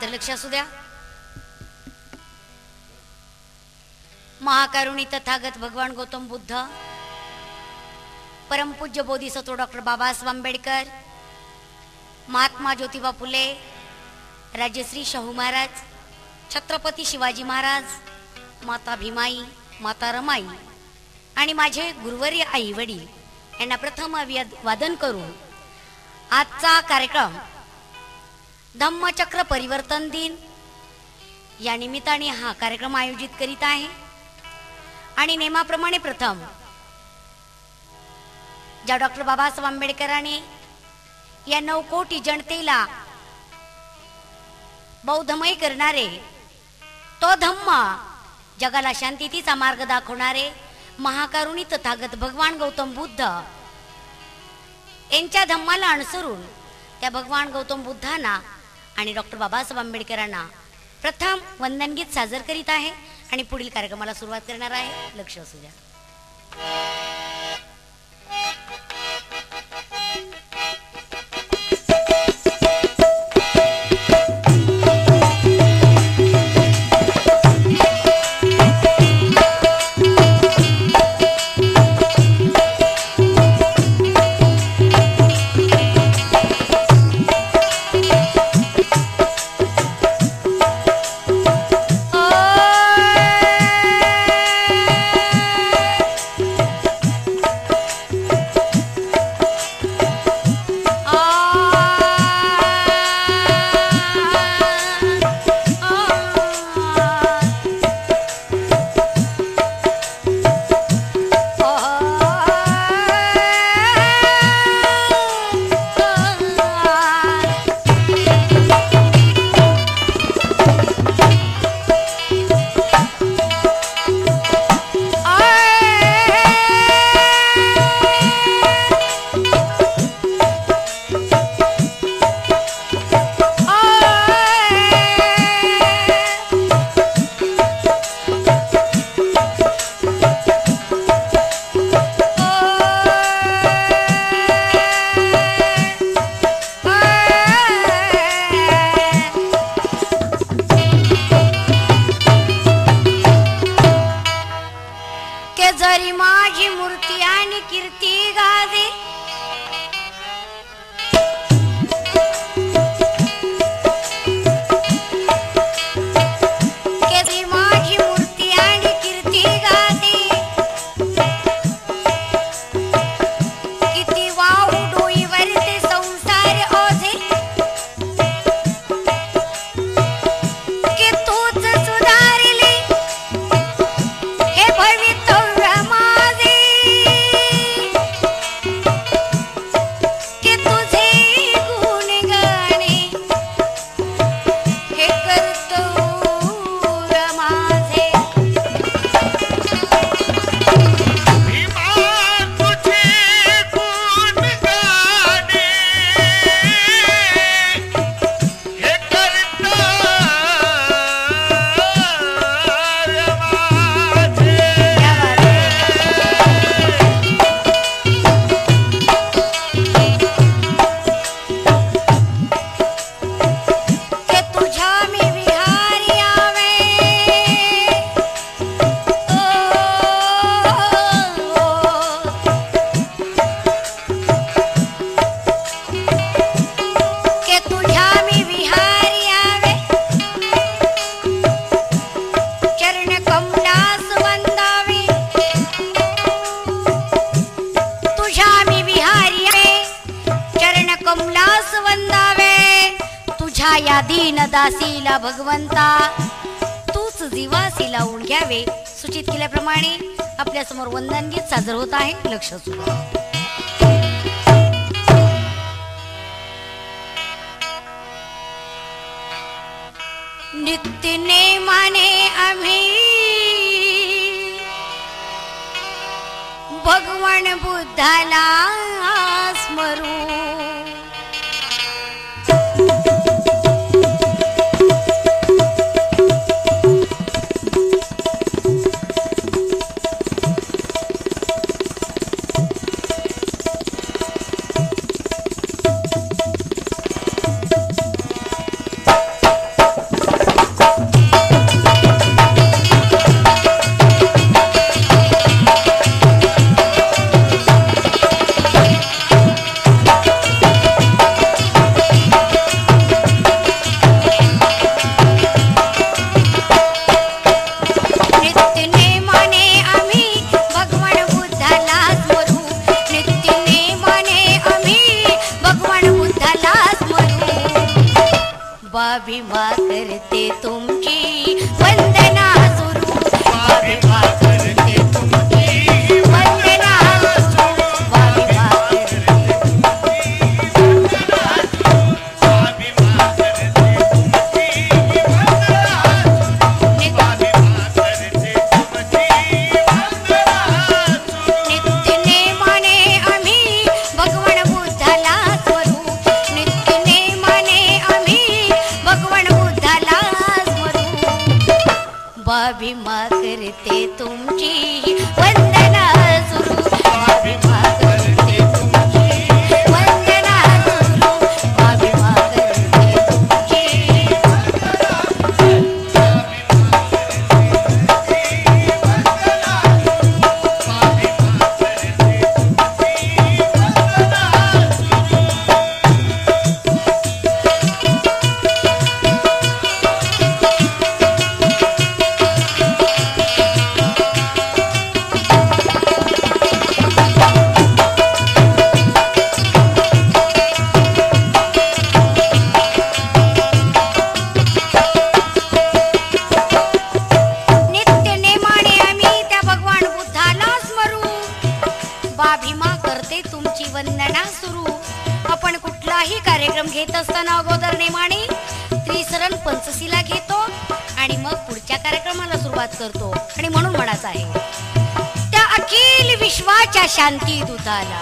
तर लक्ष असू द्या. महाकारुणी तथागत भगवान गौतम बुद्ध, परमपूज्य बोधिसत्व डॉक्टर बाबासाहेब आंबेडकर, महात्मा ज्योतिबा फुले, राजश्री शाहू महाराज, छत्रपती शिवाजी महाराज, माता भीमाई, माता रमाई आणि माझे गुरुवर्य आई वडील यांना प्रथम वादन करून आजचा कार्यक्रम धम्मचक्र परिवर्तन दिन या निमित्ताने हा कार्यक्रम आयोजित करीत आहे. आणि नेमाप्रमाणे प्रथम ज्या डॉक्टर बाबासाहेब आंबेडकरांनी या 9 कोटी जनतेला बौद्धमय करणारे, तो धम्म जगाला शांतीचा मार्ग दाखवणारे महाकारुणी तथागत भगवान गौतम बुद्ध यांच्या धम्माला अनुसरून त्या भगवान गौतम बुद्धांना आणि डॉक्टर बाबासाहेब आंबेडकरांना प्रथम वंदनगीत सादर करीत आहे आणि पुढील कार्यक्रमाला सुरुवात करणार आहे. लक्ष असू द्या. या दीन दासीला भगवंता तूच जीवासी लावून घ्यावे सूचित केल्याप्रमाणे आपल्या समोर वंदन गीत सादर होत आहे. लक्ष असू द्या. नित्य नेमाने आम्ही भगवान बुद्धाला स्मरू. बा भीमा करते तुमची वंदना सुरू. आपण कुठलाही कार्यक्रम घेत असताना अगोदर नेमाने त्रिसरण पंचशीला घेतो आणि मग पुढच्या कार्यक्रमाला सुरुवात करतो. आणि म्हणून म्हणायचं आहे, त्या अखिल विश्वाच्या शांती दूताला,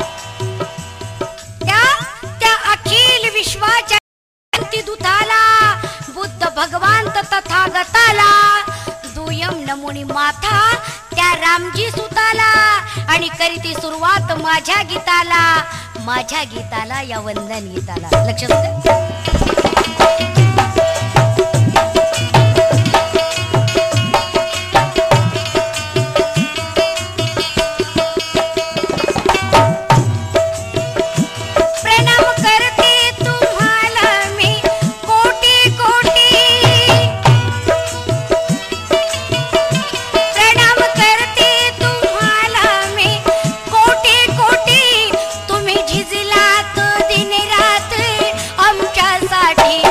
त्या अखिल विश्वाच्या शांती दूताला, बुद्ध भगवान तथागताला, दुय्यम नमुनी माथा त्या रामजी सुताला, आणि करीती सुरुवात माझ्या गीताला या वंदन गीताला. लक्षात असतं? आमच्यासाठी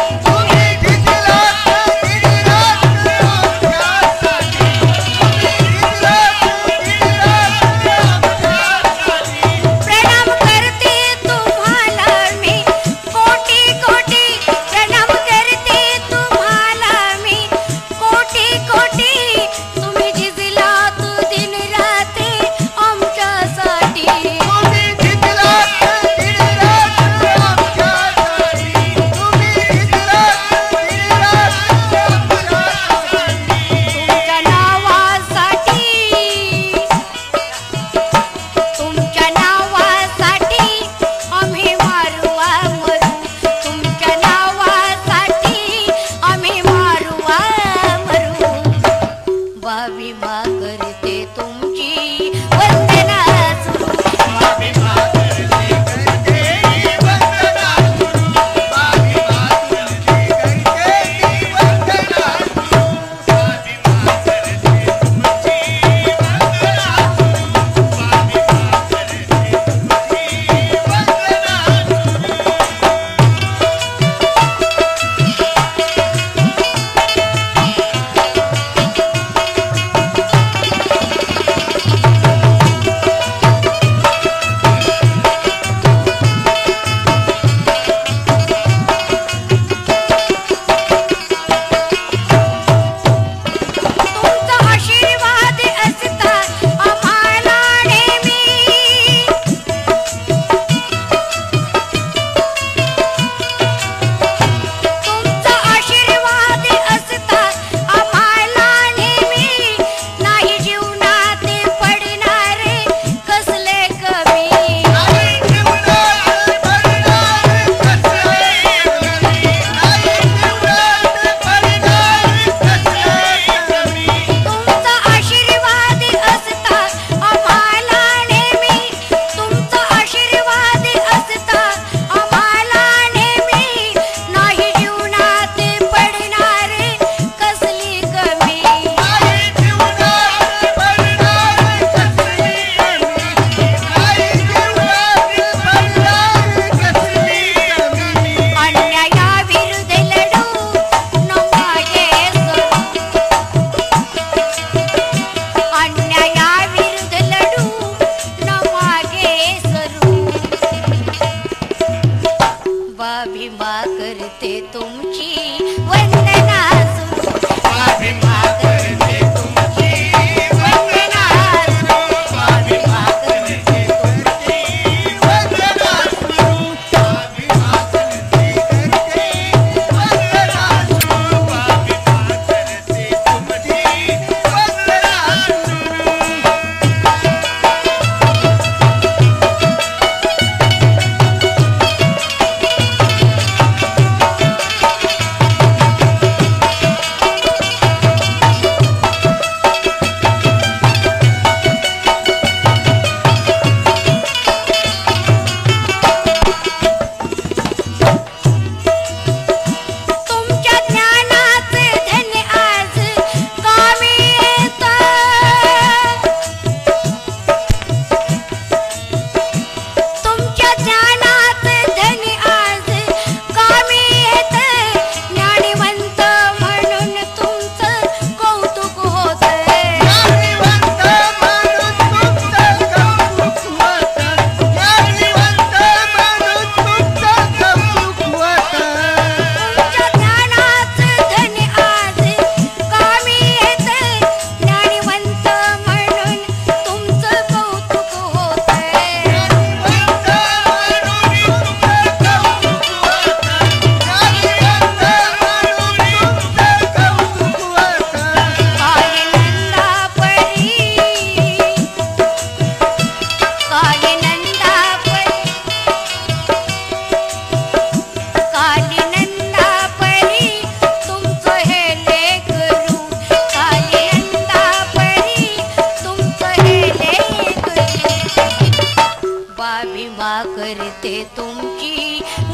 करते तुमची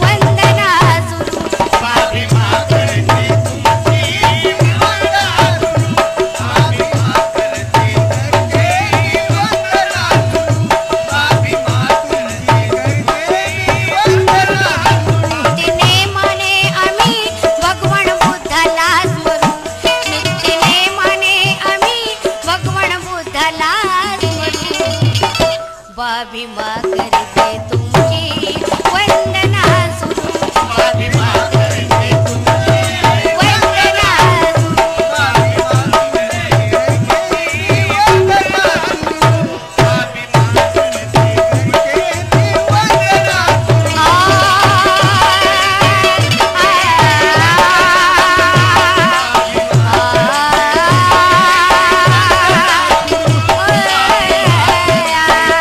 वंदना सुरू स्वामी माँ करते तुमची वंदना सुरू स्वामी माँ करते वंदना सुरू स्वामी माँ करते वंदना सुरू तिने माने आम्ही भगवान बुद्धाला स्मरू नित्यने माने आम्ही भगवान बुद्धाला स्मरू बाबी माँ करते तुमची वंदना सुरू स्वामी माँ करते तुमची वंदना सुरू स्वामी माँ करते वंदना सुरू स्वामी माँ करते वंदना सुरू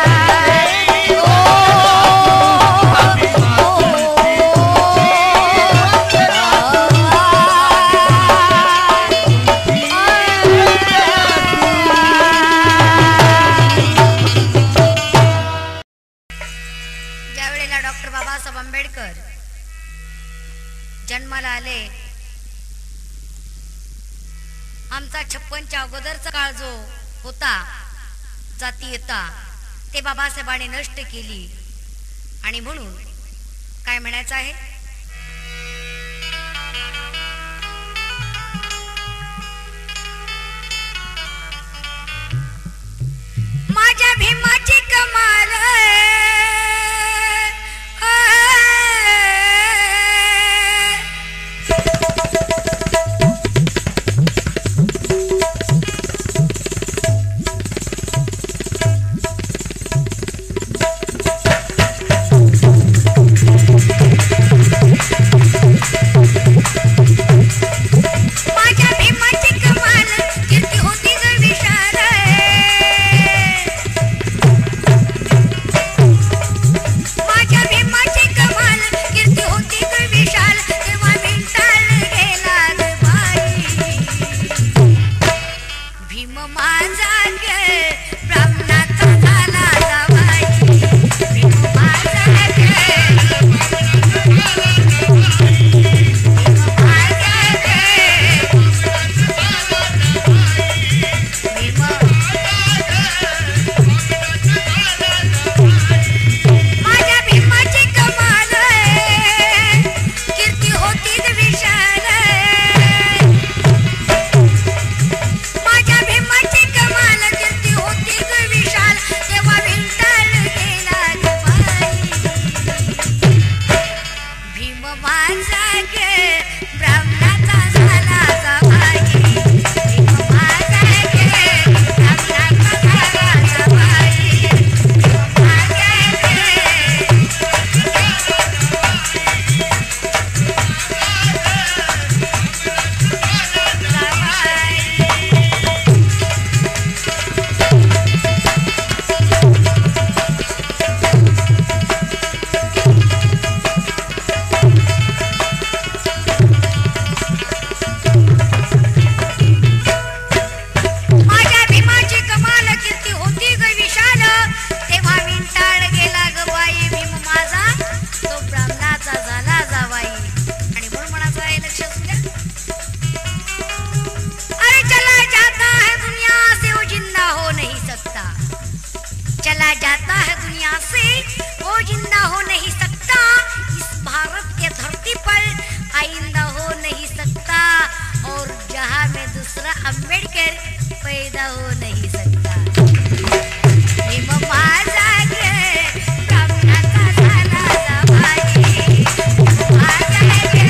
ज्या वेळेला डॉक्टर बाबासाहेब आंबेडकर जन्माला आले, आमचा 56च्या अगोदरचा काळ जो होता जातीयता ते बाबासाहेबांनी नष्ट केली. आणि म्हणून काय म्हणायचं आहे, माझ्या भीमाची कमाल माझ्या भीमाची कमाल कीर्ती होती ग विशाल माझ्या भीमाची कमाल कीर्ती होती ग विशाल तेव्हा विंटाळ गेला ग बाई भीम माझा ग ब्राह्मणाचा झाला जावाई भीम माझा ग माझ्या भीमाची कमाल कीर्ती होती ग विशाल माझ्या भीमाची कमाल कीर्ती होती ग विशाल तेव्हा विंटाळ गेला ग बाई भीम माझा ग ब्राह्मणाचा झाला जावाई भीम माझा ग ब्राह्मणाचा झाला जावाई भीम माझा माझ्या भीमाची कमाल कीर्ती होती ग विशाल तेव्हा विंटाळ गेला ग बाई भीम माझा तो ब्राह्मणाचा झाला जावाई. आणि म्हणून म्हणायचं आहे, लक्ष असू द्या, अरे चला जाता है दुनिया से वो जिंदा हो नहीं सकता चला जाता है दुनिया से वो जिंदा हो नहीं सकता इस भारत के धरती पर आइंदा हो नहीं सकता और जहां में दूसरा अम्बेडकर पैदा हो नहीं सकता भीम माझा ग ब्राह्मणाचा झाला जावाई भीम माझा ग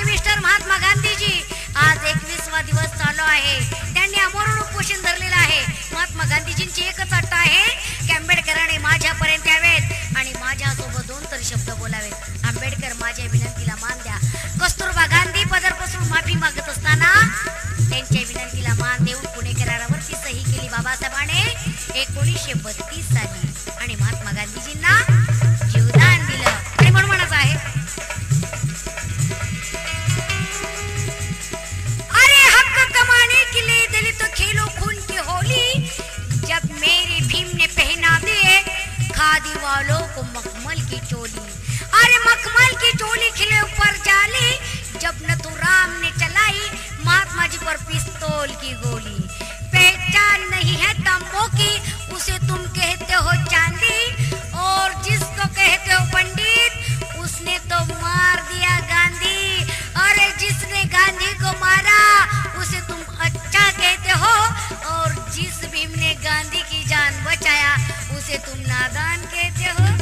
मिस्टर महात्मा गांधीजी आज 21वा दिवस चालू आहे. त्यांनी अमरण उपोषण धरलेलं आहे. महात्मा गांधीजींची एकच अट आहे की आंबेडकरांनी माझ्यापर्यंत यावेत आणि माझ्यासोबत 2 तरी शब्द बोलावेत. आंबेडकर माझ्या विनंतीला मान द्या. कस्तुरबा गांधी पदरपासून माफी मागत असताना त्यांच्या विनंतीला मान देऊन पुणे करारावरती सही केली बाबासाहेबांनी 1932 साली आणि महात्मा गांधीजींना जीवदान दिलं. आणि म्हणून म्हणायचं आहे, अरे हक कमाने के लिए दलित खेलो खून की होली, जब मेरे भीम ने पहना दिए खादी वालों को मखमल की चोली. अरे मखमल की चोली खिले ऊपर जाली, जब नथुराम ने चलाई महात्मा जी पर पिस्तौल की गोली. पहचान नहीं है तंबू की, उसे तुम कहते हो चांदी, और जिसको कहते हो पंडित उसने तो मार दिया गांधी. अरे जिसने गांधी को मारा उसे तुम अच्छा कहते हो, और जिस भीम ने गांधी की जान बचाया उसे तुम नादान कहते हो.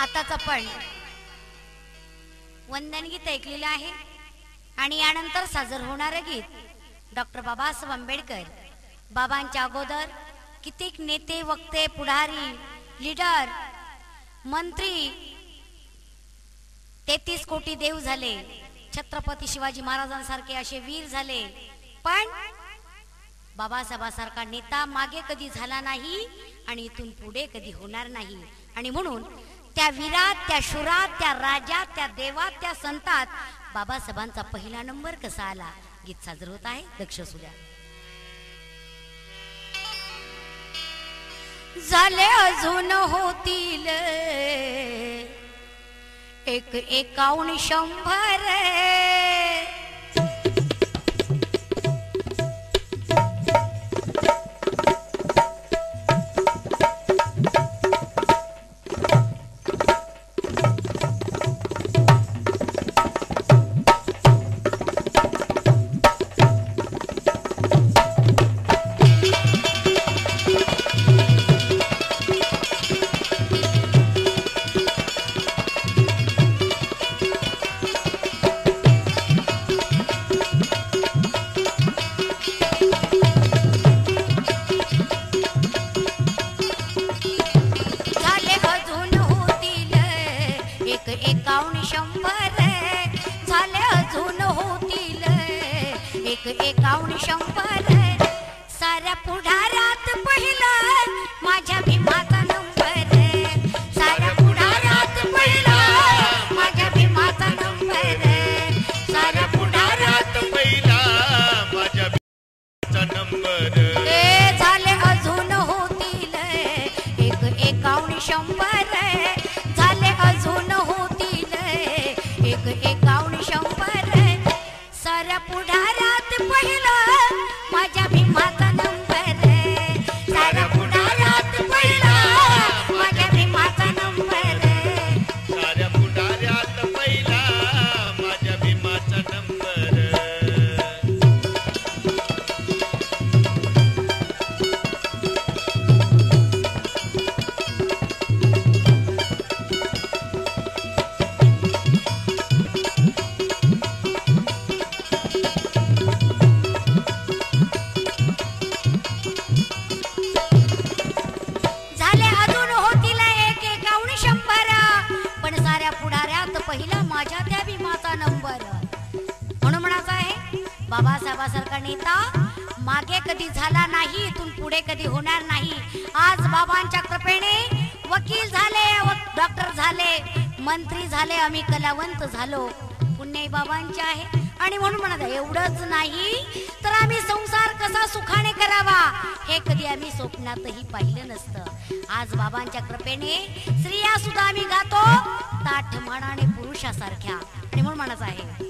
आताच आपण वंदन गीत ऐकलेलं आहे आणि यानंतर सादर होणारं गीत डॉक्टर बाबासाहेब आंबेडकर बाबांच्या अगोदर कित्येक नेते वक्ते पुढारी लीडर मंत्री 33 कोटी देव झाले, छत्रपती शिवाजी महाराजांसारखे असे वीर झाले, पण बाबासाहेबांसारखा नेता मागे कधी झाला नाही आणि इथून पुढे कधी होणार नाही. आणि म्हणून त्या वीरात, त्या शुरात, त्या राजात, त्या देवात, त्या संतात बाबासाहेबांचा पहिला नंबर कसा आला. गीत सादर होत आहे, लक्ष असू द्या. झाले अजून होतील 1 51 100 साऱ्या पुढाऱ्यात पहिला माझ्या भीमाचा नंबर, साऱ्या पुढाऱ्यात पहिला माझ्या भीमाचा नंबर, साऱ्या पुढाऱ्यात पहिला माझ्या भीमाचा नंबर. ते झाले अजून होतील 1 51 100, झाले अजून होतील 1 51 100, साऱ्या पुढाऱ्यात पहिला माझ्या भीमाचा नंबर, साऱ्या पुढाऱ्यात पहिला माझ्या भीमाचा नंबर, साऱ्या पुढाऱ्यात पहिला माझ्या भीमाचा नंबर. पहिला माझ्या त्या भीमाचा नंबर. म्हणून म्हणायचं आहे बाबासाहेबांसारखा नेता मागे कधी झाला नाही, इथून पुढे कधी होणार नाही. आज बाबांच्या कृपेने वकील झाले, डॉक्टर झाले, मंत्री झाले, आम्ही कलावंत झालो, पुण्य बाबांचे आहे. आणि म्हणून म्हणत एवढंच नाही तर आम्ही संसार कसा सुखाने करावा हे कधी आम्ही स्वप्नातही पाहिलं नसतं. आज बाबांच्या कृपेने स्त्रिया सुद्धा आम्ही गातो ताठ मानाने पुरुषासारख्या. आणि म्हणून म्हणत आहे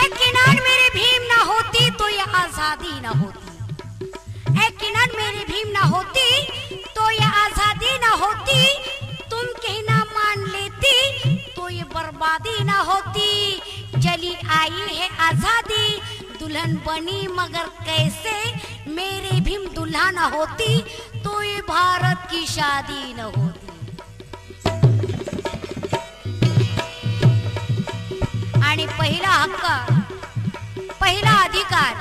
एक किनार मेरे भीम ना होती तो ये आजादी ना होती, एक किनार मेरी भीम ना होती तो ये आजादी ना होती, तुम कहना मान लेती तो ये बर्बादी ना होती, चली आई है आजादी दुल्हन बनी मगर कैसे, मेरे भीम दुल्हा न होती तो ये भारत की शादी न होती. आणि पहिला हक्क, पहिला अधिकार,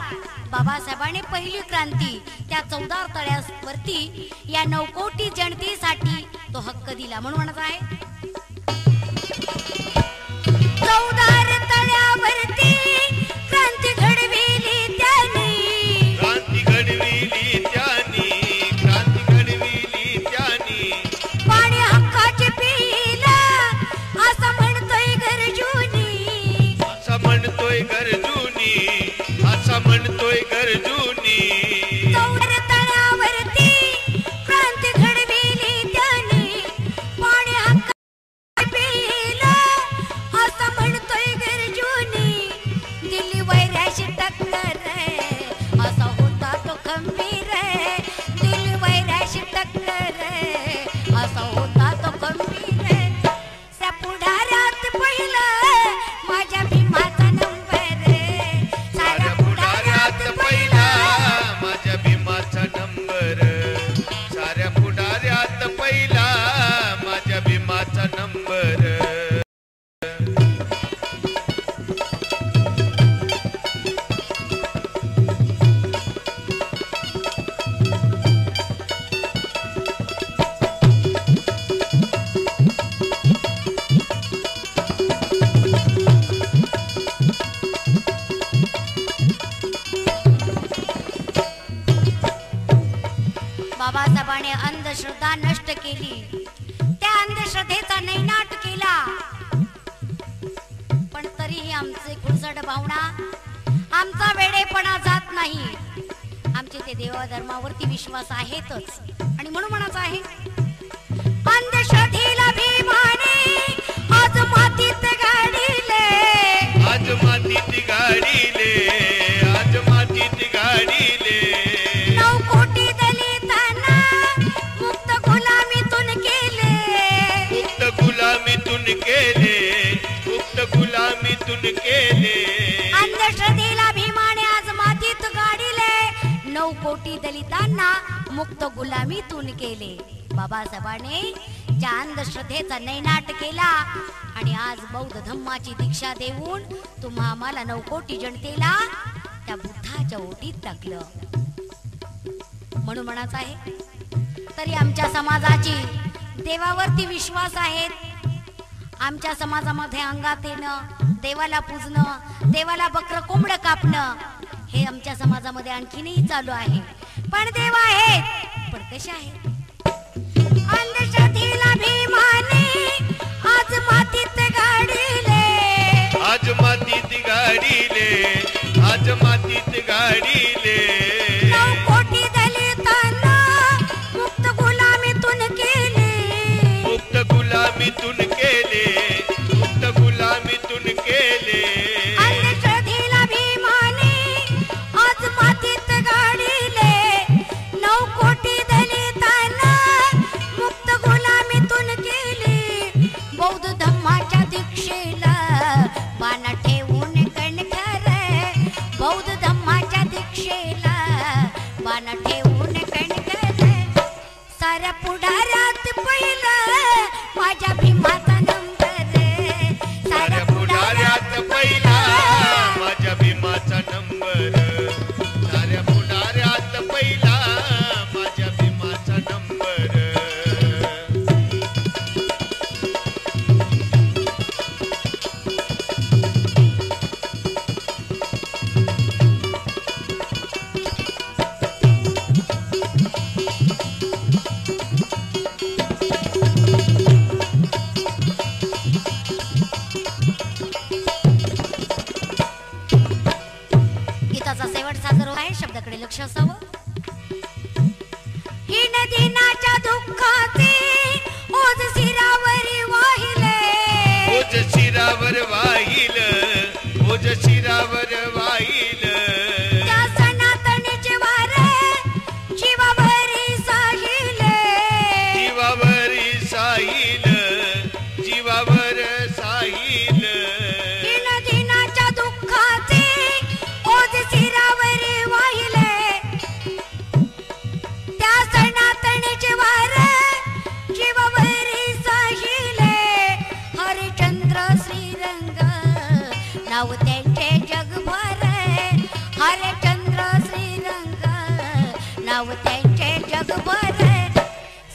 बाबासाहेबांनी पहिली क्रांती त्या 14 तळ्यावरती या 9 कोटी जनतेसाठी तो हक्क दिला. म्हणून म्हणत आहे 14 तळ्यावरती क्रांती घडविली त्यांनी, क्रांती घडविली त्यांनी, क्रांती घडविली त्यांनी, पाणी हक्काचे पिला असं म्हणतोय गरजूनी, असं म्हणतोय गरजूनी, असं म्हणतोय गरजूनी. 14 तळ्यावरती क्रांती घडविली त्यांनी, पाणी हक्काचे पिला असं म्हणतोय बाबासाहेबाने अंधश्रद्धा नष्ट केली, त्या अंधश्रद्धेचा नैनाट केला. पण तरीही आमचे खुळसट भावना, आमचा वेडेपणा जात नाही. आमचे ते देवधर्मावरती विश्वास आहेतच. आणि म्हणून म्हणायचं आहे, अंधश्रद्धेला भीमाने आज मातीत गाडीले, आज मातीत गाडीले, आज मातीत गाडीले. 9 कोटी दलितांना मुक्त गुलामीतून केले, मुक्त गुलामीतून केले, मुक्त गुलामीतून केले. अंधश्रद्धेला भीमाने आज मातीत गाडीले, 9 कोटी दलितांना मुक्त गुलामीतून केले. बाबासाहेबांनी ज्या अंधश्रद्धेचा नैनाट केला आणि आज बौद्ध धम्माची दीक्षा देऊन तुम्हा आम्हाला 9 कोटी जनतेला त्या बुद्धाच्या ओटीत टाकलं. म्हणून म्हणायचं आहे, तरी आमच्या समाजाची देवावरती विश्वास आहेत. आमच्या समाजामध्ये अंगात येणं, देवाला पूजणं, देवाला बकर कोंबडं कापणं हे आमच्या समाजामध्ये आणखीनही चालू आहे. पण देव आहेत, पण कसे आहेत? अंधश्रद्धेला भीमाने आज मातीत गाडीले, आज मातीत गाडीले, आज मातीत गाडीले. 9 कोटी दलितांना मुक्त गुलामीतून केले, मुक्त गुलामीतून केले, मुक्त गुलामीतून केले. अंधश्रद्धेला भीमाने आज मातीत गाडीले, 9 कोटी दलितांना मुक्त गुलामीतून केले. बौद्ध धम्माच्या दीक्षेला बाणा ठेवून कणखर, बौद्ध धम्माच्या दीक्षेला बाणा ठेवून कणखर. साऱ्या पुढाऱ्यात पहिलं माझ्या भीमाचा नंबर, साऱ्या पुढाऱ्यात पहिला माझ्या भीमाचा नंबर, साऱ्या पुढाऱ्यात पहिला माझ्या भीमाचा नंबर. गीताचा शेवटचा जर आहे, शब्दाकडे लक्ष असावं. हीन दिनाच्या दुःखाचे ओझ शिरावरी वाहिले, ओझ शिरावर वाहिल, ओझ शिरावर वाहिल. त्या सनातनीचे वारे जीवावरी साहिले, जीवावरी साहिल, जीवावर साहिल. हीन दिनाच्या दुःखाचे ओझ शिरावरी वाहिले, त्या सनातनीचे वारे जीवावरी साहिले. हरिचंद्र श्रीरंग नाव त्यांचे जगभर, हरिचंद्र श्रीरंग नाव त्यांचे जगभर.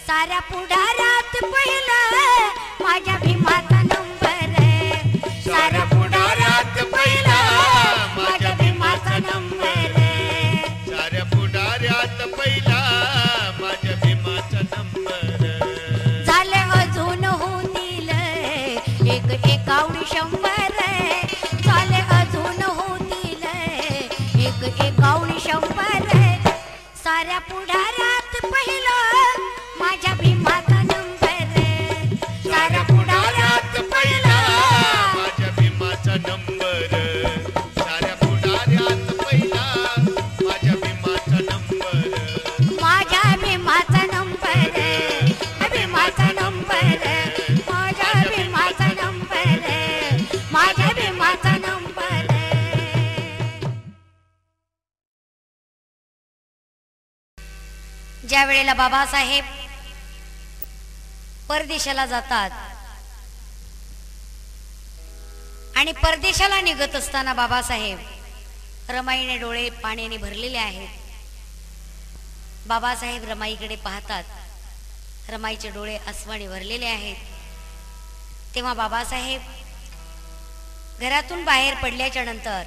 साऱ्या पुढाऱ्यात पहिलं माझ्या भीमाचा नंबर, साऱ्या पुढाऱ्यात पहिला माझ्या भीमाचा नंबर. साऱ्या पुढाऱ्यात पहिला माझ्या भीमाचा नंबर. झाले अजून होतील एक एकावणी 100, झाले अजून होतील एक एकावणी 100. साऱ्या पुढाऱ्यात पहिलं माझ्या भीमाचा नंबर, साऱ्या पुढाऱ्यात पहिला माझ्या भीमाचा नंबर, साऱ्या पुढाऱ्यात पहिला माझ्या भीमाचा नंबर. माझ्या भीमाचा नंबर, भीमाचा नंबर, माझ्या भीमाचा नंबर, माझ्या भीमाचा नंबर. ज्या वेळेला बाबासाहेब परदेशाला जातात आणि परदेशाला निघत असताना बाबासाहेब रमाईने डोळे पाण्याने भरलेले आहेत. बाबासाहेब रमाईकडे पाहतात, रमाईचे डोळे अस्वाने भरलेले आहेत. तेव्हा बाबासाहेब घरातून बाहेर पडल्याच्या नंतर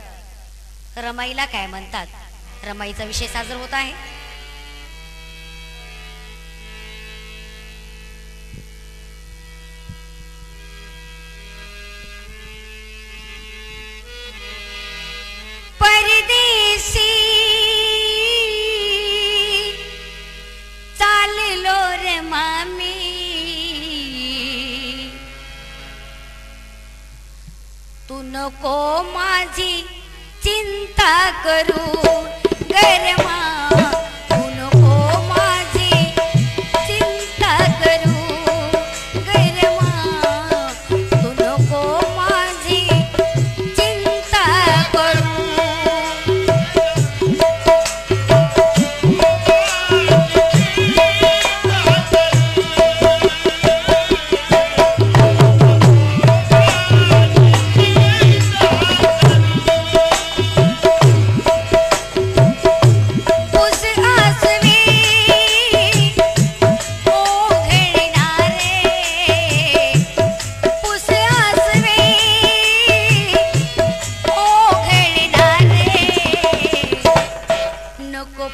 रमाईला काय म्हणतात, रमाईचा विषय साजरा होत आहे. नको माझी चिंता करू गरमा, तू नको माझी चिंता करू गरमा, तू नको माझी चिंता करू.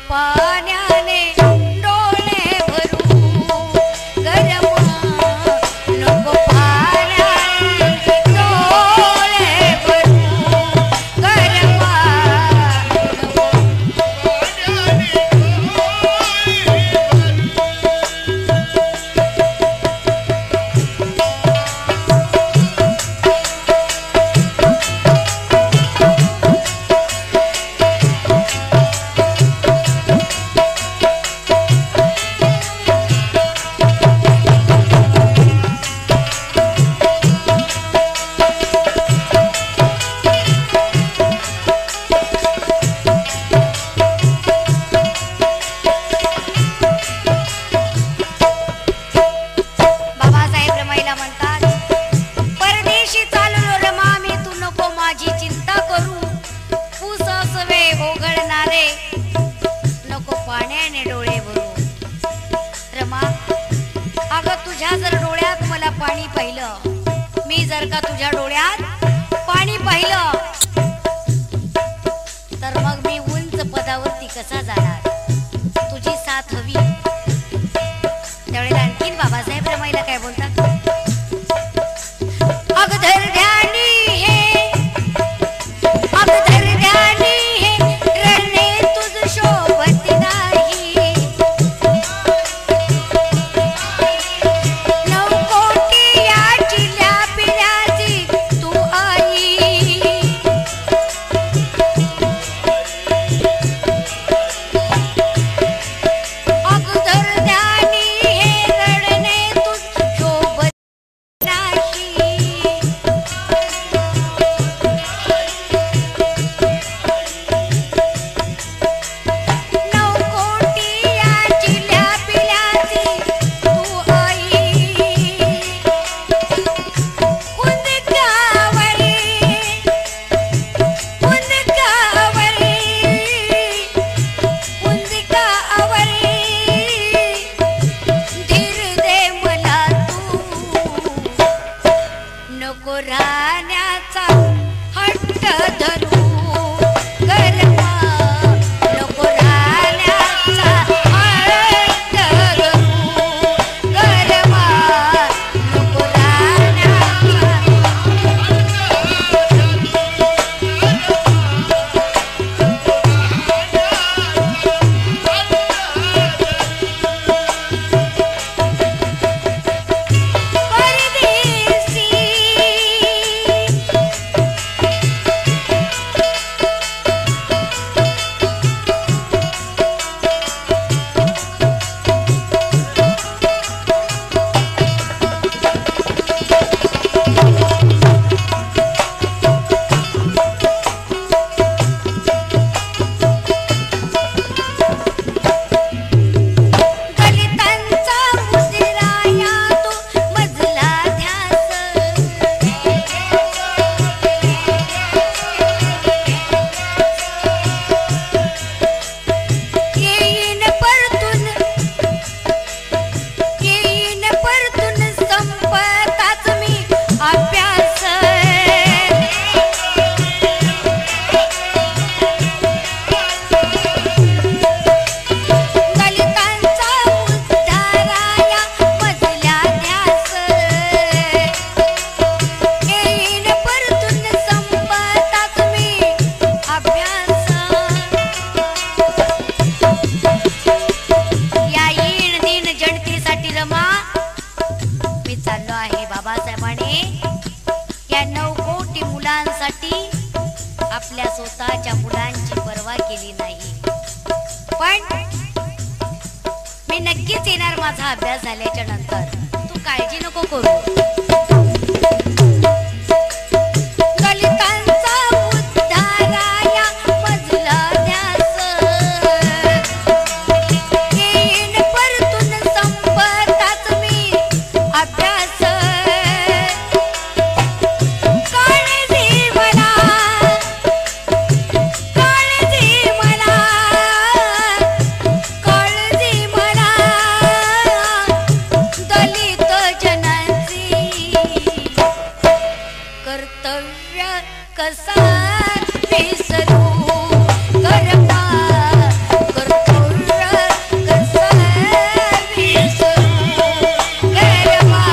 पाण्याने डोळे भरू गरमा, नको पाण्याने डोळे भरू गरमा, नको पाणी पाहिलं, मी जर का तुझ्या डोळ्यात पाणी पाहिलं तर मग मी उंच पदावरती कसा जाणार, तुझी साथ हवी. त्यावेळेला आणखीन बाबासाहेब रमाईला काय बोलतात, अगधर ध्यानी हे, अगधर ध्यानी हे रणे तुझ शोभत नाही, अग माझा अभ्यास झाल्याच्या नंतर तू काळजी नको करू. दलितांचा उद्धाराया मजला ध्यास, येईन परतून संपताच मी अभ्यास. काळजी मला, काळजी मला, काळजी मला दलित जनांची. कर्तव्य कसा विसरू कर्मा, कर्तव्य कसा विसरू कर्मा.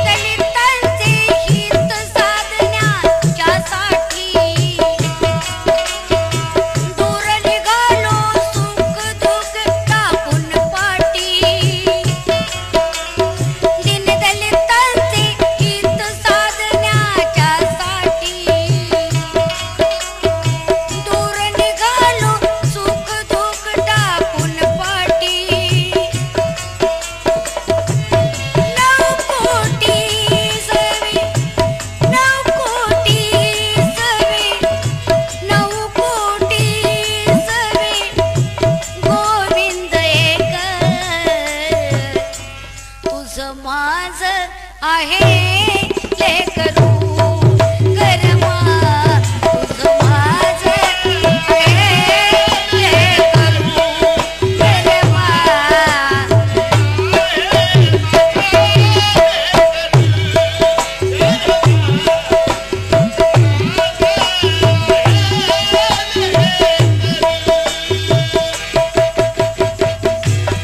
दलितांचे हित साधण्याच्यासाठी दूर निघालो सुख दुःख टाकून पाठी. दलितांचे हित साधण्याच्यासाठी दूर निघालो सुख दुःख टाकून पाठी. 9 कोटी सवे, 9 कोटी सवे, 9 कोटी सवे गोविंद एक. तुझं माझं आहे लेकरू कर्मा, तुझं माझं आहे लेकरू कर्मा.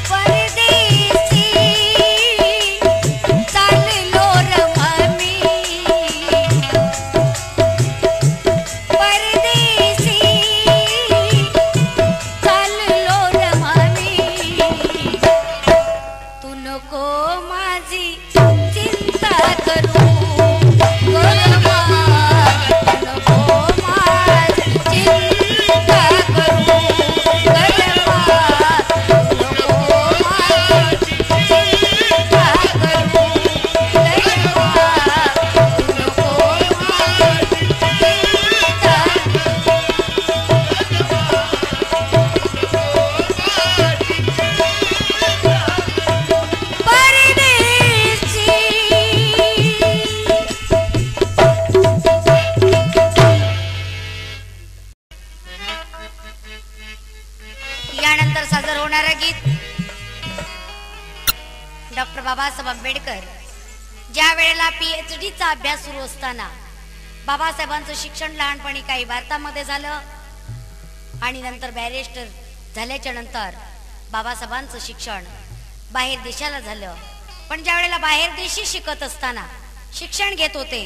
परदेशी चाललो रमामी, परदेशी चाललो रमामी. तू नको माझी चिंता करू कर्मा, तू नको माझी चिंता करू कर्मा, तू नको माझी चिंता करू कर्मा, तू नको माझी चिंता. यानंतर सादर होणारा गीत डॉक्टर बाबासाहेब आंबेडकर. ज्या वेळेला PhDचा अभ्यास सुरू असताना बाबासाहेबांचं शिक्षण लहानपणी काही भारतामध्ये झालं आणि नंतर बॅरिस्टर झाल्याच्या नंतर बाबासाहेबांचं शिक्षण बाहेर देशाला झालं. पण ज्या वेळेला बाहेर देशी शिकत असताना शिक्षण घेत होते,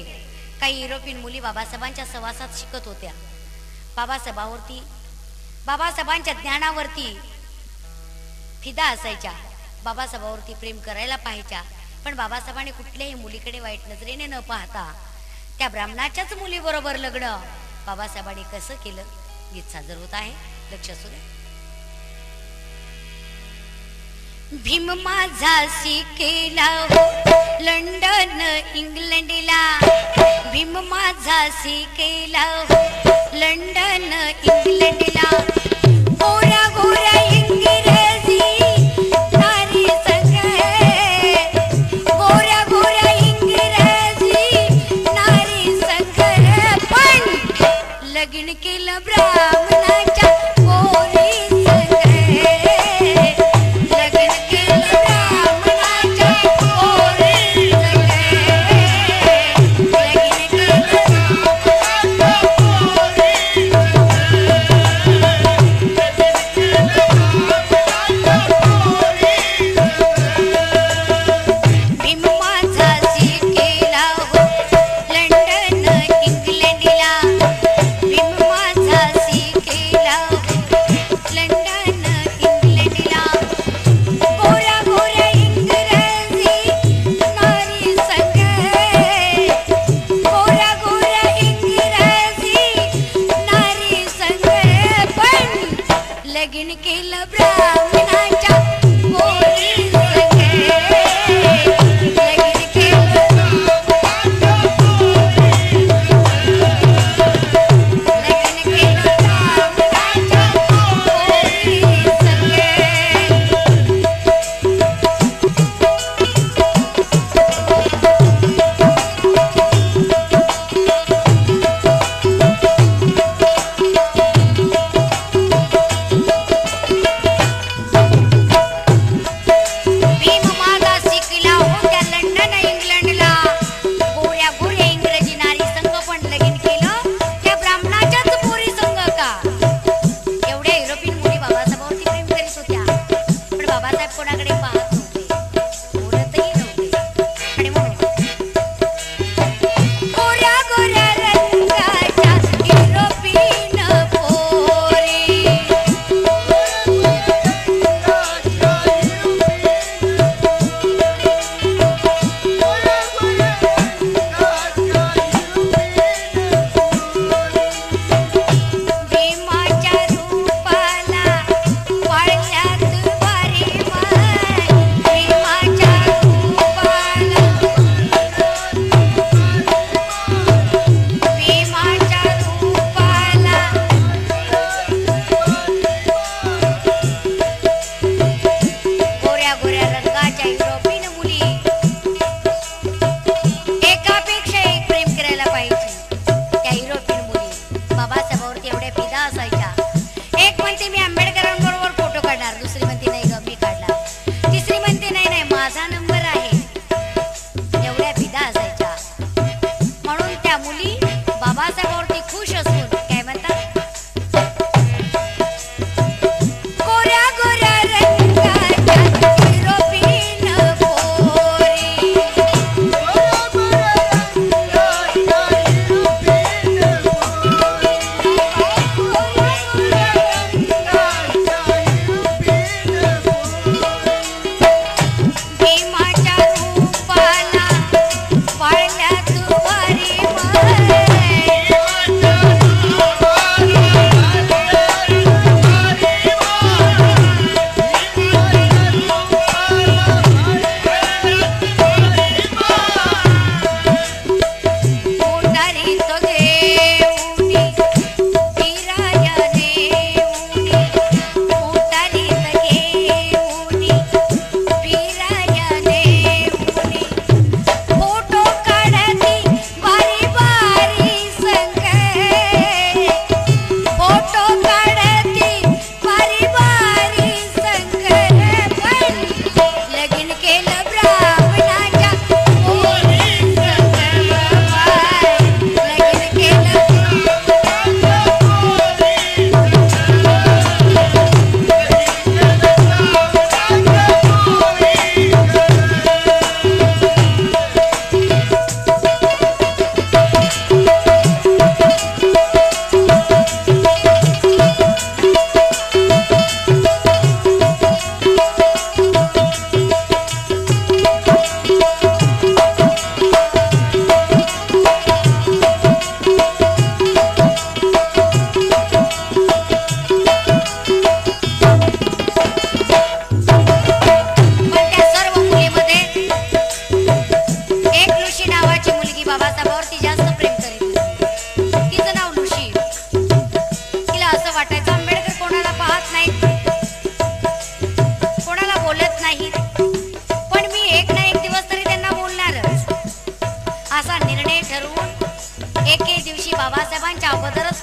काही युरोपियन मुली बाबासाहेबांच्या सहवासात शिकत होत्या. बाबासाहेबांवरती, बाबासाहेबांच्या ज्ञानावरती फिदा असायच्या, बाबासाहेबांवरती प्रेम करायला पाहायच्या. पण बाबासाहेबांनी कुठल्याही मुलीकडे वाईट नजरेने न पाहता त्या ब्राह्मणाच्याच मुलीबरोबर लग्न बाबासाहेबांनी कसं केलं गीत सादर होत आहे. लक्ष असू द्या. भीम माझा शिकेला हो लंडन इंग्लंडला, भीम माझा शिकेला हो लंडन इंग्लंडला. गोऱ्या गोऱ्या इंग्रजी नारी संग, गोऱ्या गोऱ्या इंग्रजी नारी संग. पण लगीन केलं ब्राह्मणाच्या पोरी संग, लगीन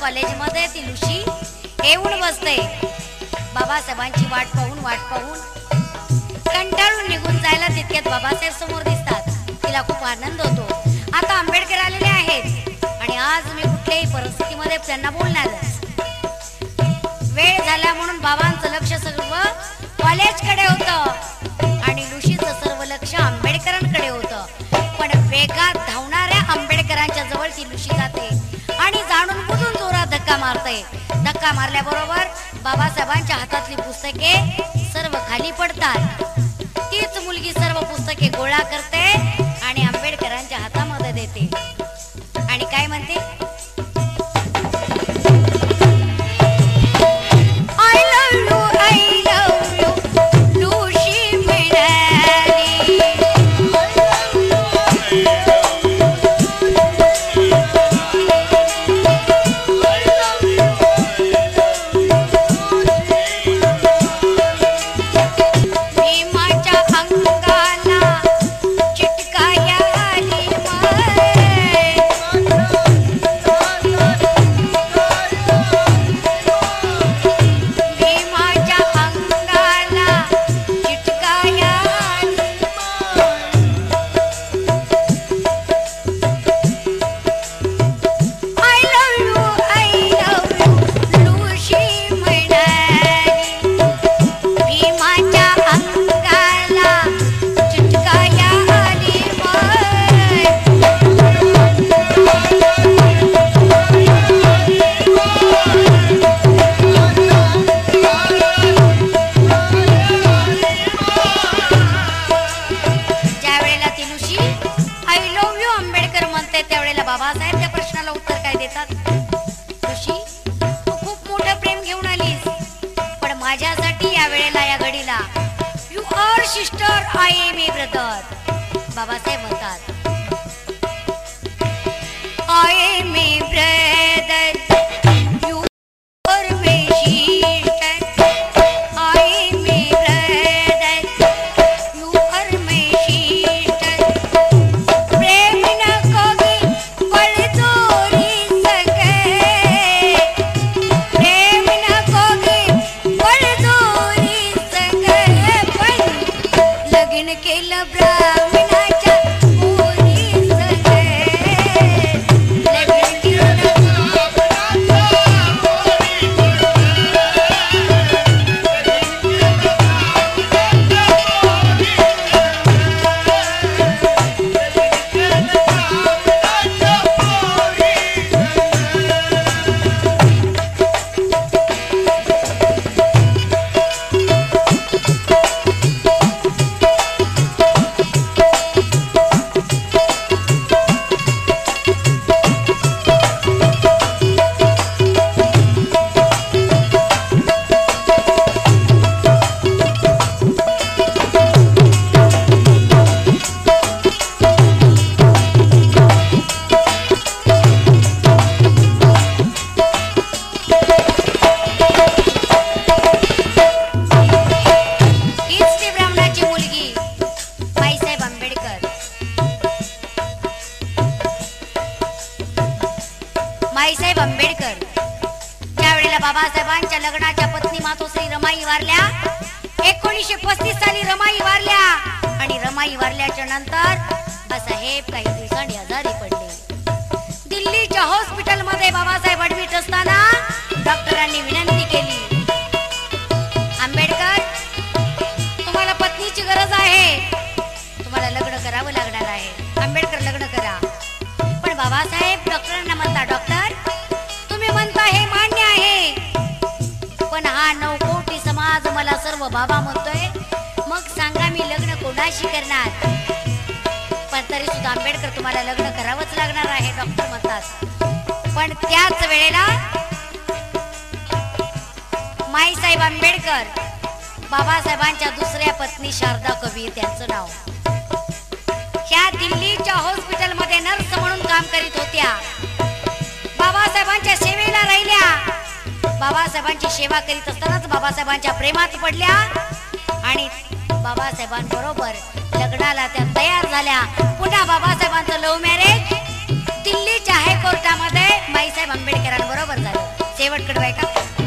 कॉलेजमध्ये ती लुशी येऊन बसते. बाबासाहेबांची वाट पाहून कंटाळून निघून जायला तितक्यात बाबासाहेब समोर दिसतात. तिला खूप आनंद होतो. आता आंबेडकर आलेले आहेत आणि आज मी कुठल्याही परिस्थितीमध्ये त्यांना बोलणारच. वेळ झाला म्हणून बाबांचं लक्ष सर्व कॉलेजकडे होतं आणि लुशीचं सर्व लक्ष आंबेडकरांकडे होतं. पण वेगात धावणाऱ्या आंबेडकरांच्या जवळ ती लुशी जाते आणि जाणून बुजून जोरात धक्का मारते. धक्का मारल्याबरोबर बाबासाहेबांच्या हातातली पुस्तके सर्व खाली पडतात. तीच मुलगी सर्व पुस्तके गोळा करते आणि आंबेडकरांच्या हातामध्ये देते आणि काय म्हणते, बाबासाहेब त्या प्रश्नाला उत्तर काय देतात, ऋषी तू खूप मोठं प्रेम घेऊन आलीस, पण माझ्यासाठी या वेळेला या घडीला you are sister I am a brother. Babasaheb म्हणतात I am a brother you are my sister, I am a brother you are my sister. प्रेम नको केलं ब्राह्मणाच्या मुली माईसाहेब आंबेडकर ज्या वेळेला बाबासाहेबांच्या लग्नाच्या पत्नी मातोश्री रमाई वारल्या, 1935 साली रमाई वारल्या आणि रमाई वारल्याच्या नंतर बाबासाहेब काही दिवसांनी आजारी पडले. दिल्लीच्या हॉस्पिटलमध्ये बाबासाहेब ऍडमिट असताना डॉक्टरांनी विनंती केली, आंबेडकर तुम्हाला पत्नीची गरज आहे, तुम्हाला लग्न करावं लागणार आहे. आंबेडकर लग्न करा. पण बाबासाहेब डॉक्टरांना म्हणता, डॉक्टर तुम्ही म्हणता हे मान्य आहे, पण हा 9 कोटी समाज मला सर्व बाबा म्हणतोय, मग सांगा मी लग्न कोणाशी करणार. पण तरी सुद्धा आंबेडकर तुम्हाला लग्न करावंच लागणार आहे डॉक्टर म्हणतात. पण त्याच वेळेला माईसाहेब आंबेडकर बाबासाहेबांच्या दुसऱ्या पत्नी शारदा कबीर त्यांचं नाव, ह्या दिल्लीच्या हॉस्पिटलमध्ये नर्स म्हणून काम करीत होत्या. बाबासाहेबांच्या सेवेला राहिल्या. बाबासाहेबांची सेवा करीत असतानाच बाबासाहेबांच्या प्रेमात पडल्या आणि बाबासाहेबांबरोबर लग्नाला त्या तयार झाल्या. पुन्हा बाबासाहेबांचं लव्ह मॅरेज दिल्लीच्या हायकोर्टामध्ये बाईसाहेब आंबेडकरांबरोबर झालं शेवटकडे बायका